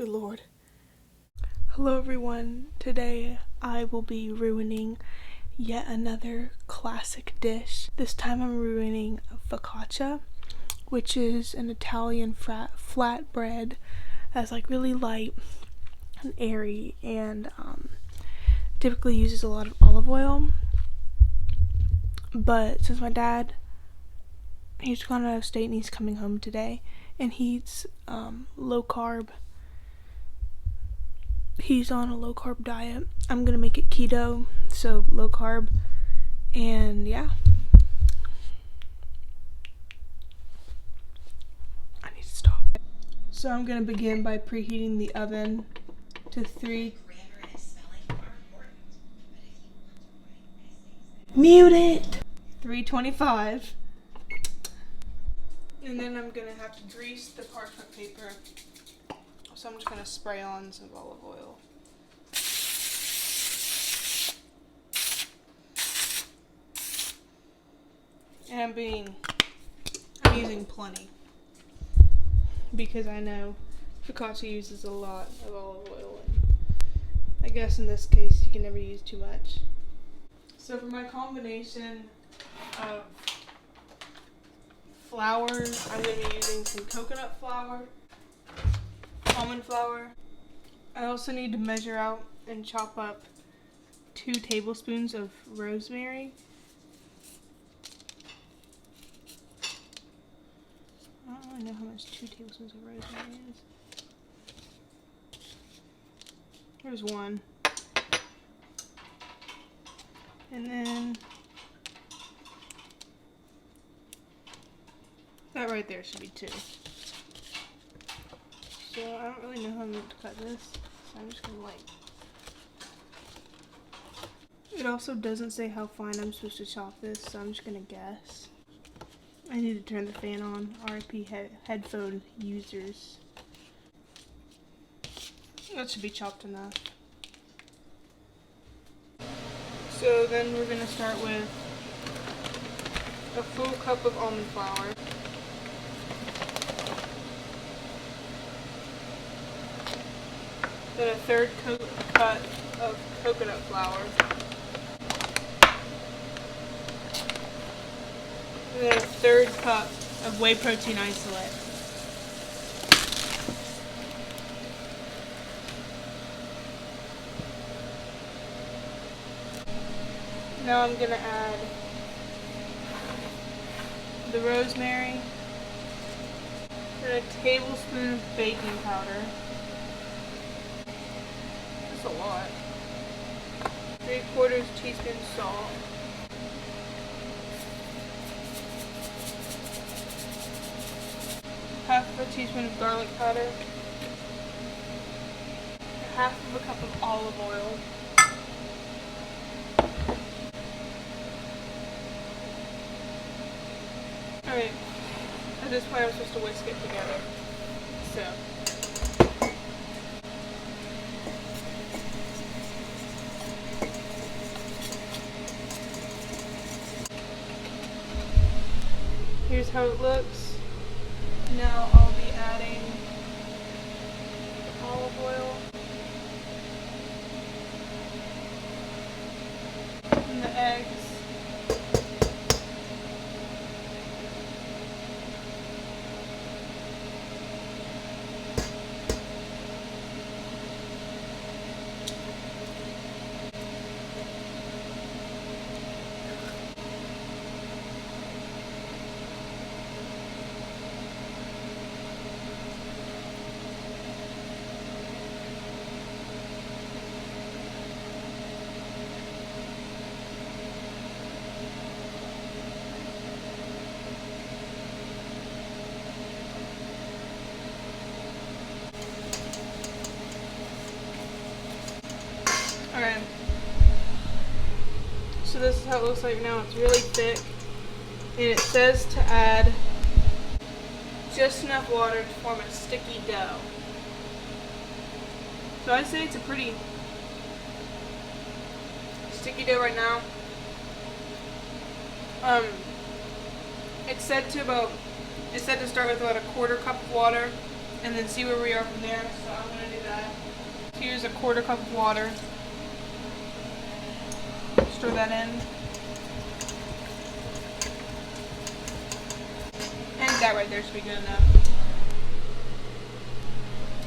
Good Lord. Hello everyone. Today I will be ruining yet another classic dish. This time I'm ruining focaccia, which is an Italian flatbread that's like really light and airy and typically uses a lot of olive oil. But since my dad, he's gone out of state and he's coming home today, and he's low carb. He's on a low carb diet. I'm gonna make it keto, so low carb, and yeah. I need to stop. So I'm gonna begin by preheating the oven to 3. Mute it! 325. And then I'm gonna have to grease the parchment paper. So I'm just gonna spray on some olive oil. And I'm using plenty, because I know focaccia uses a lot of olive oil, and I guess in this case you can never use too much. So for my combination of flour, I'm going to be using some coconut flour, almond flour. I also need to measure out and chop up 2 tablespoons of rosemary. I don't really know how much 2 tablespoons of rosemary is. There's 1. And then that right there should be 2. So I don't really know how I'm going to cut this, so I'm just going to It also doesn't say how fine I'm supposed to chop this, so I'm just going to guess. I need to turn the fan on. RIP headphone users. That should be chopped enough. So then we're going to start with a full cup of almond flour. Then a 1/3 cup of coconut flour. And then a 1/3 cup of whey protein isolate. Now I'm going to add the rosemary and a tablespoon of baking powder. That's a lot. 3/4 teaspoon salt. Half of a teaspoon of garlic powder. Half of a cup of olive oil. Alright, at this point I'm supposed to whisk it together. So, here's how it looks. Now I'll be adding olive oil and the eggs. Alright, so this is how it looks like now. It's really thick, and it says to add just enough water to form a sticky dough. So I'd say it's a pretty sticky dough right now. It's said to start with about 1/4 cup of water, and then see where we are from there. So I'm gonna do Here's a 1/4 cup of water. Stir that in. And that right there should be good enough.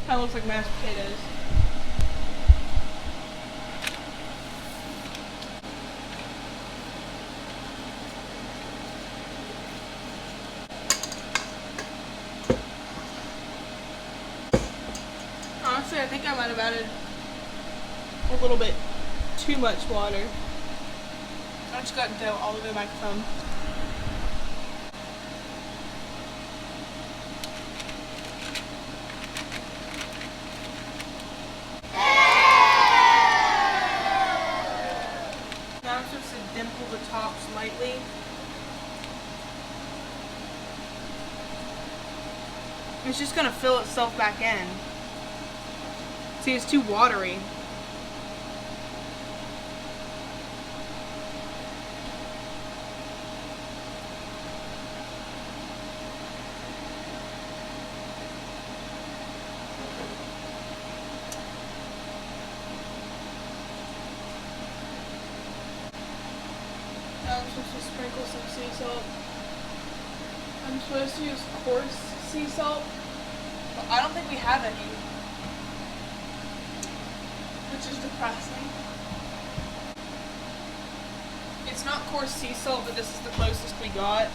That looks like mashed potatoes. Honestly, I think I might have added a little bit too much water. I just got dough all over the microphone. Now I'm supposed to dimple the top slightly. It's just gonna fill itself back in. See, it's too watery. Now I'm supposed to sprinkle some sea salt. I'm supposed to use coarse sea salt, but I don't think we have any, which is depressing. It's not coarse sea salt, but this is the closest we got.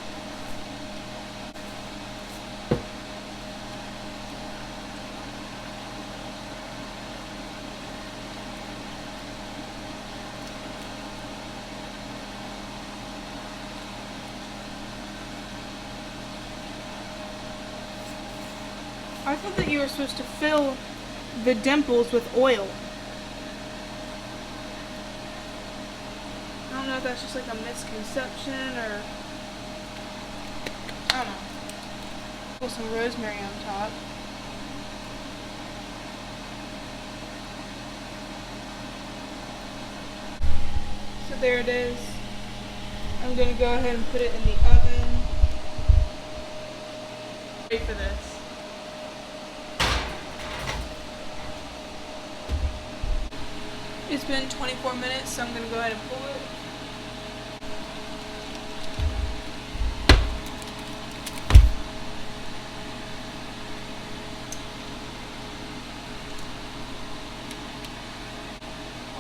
I thought that you were supposed to fill the dimples with oil. I don't know if that's just like a misconception or... I don't know. Put some rosemary on top. So there it is. I'm going to go ahead and put it in the oven. Wait for this. It's been 24 minutes, so I'm going to go ahead and pull it.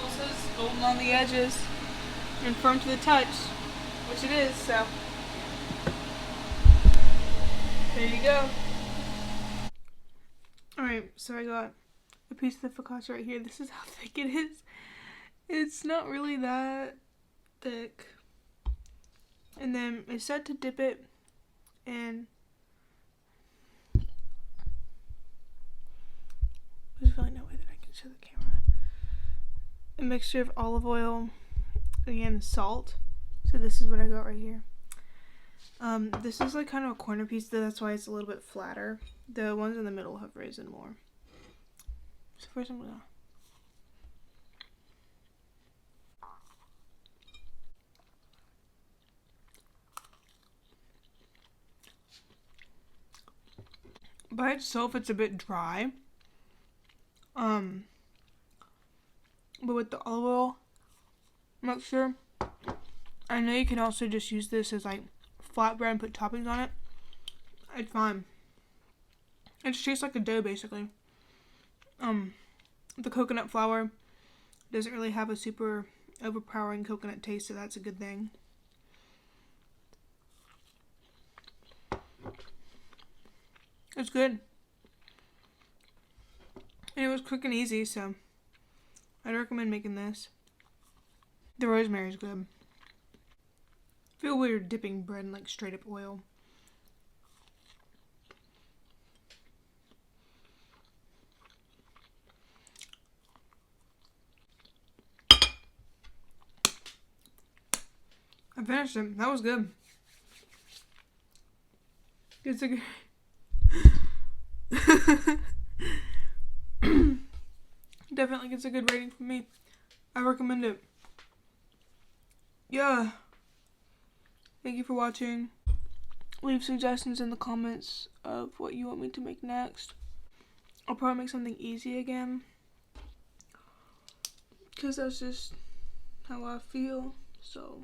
Also, it's golden on the edges and firm to the touch, which it is, so there you go. Alright, so I got a piece of the focaccia right here. This is how thick it is. It's not really that thick. And then I said to dip it in, there's really no way that I can show the camera, a mixture of olive oil, again salt. So this is what I got right here. This is like kind of a corner piece, though, that's why it's a little bit flatter. The ones in the middle have risen more. So first I'm gonna by itself it's a bit dry. But with the olive oil mixture, I know you can also just use this as like flatbread and put toppings on it. It's fine. It just tastes like a dough basically. The coconut flour doesn't really have a super overpowering coconut taste, so that's a good thing. It's good. And it was quick and easy, so I'd recommend making this. The rosemary is good. I feel weird dipping bread in like straight up oil. I finished it. That was good. It's a good... Definitely gets a good rating from me. I recommend it. Yeah. Thank you for watching. Leave suggestions in the comments of what you want me to make next. I'll probably make something easy again. because that's just how I feel. So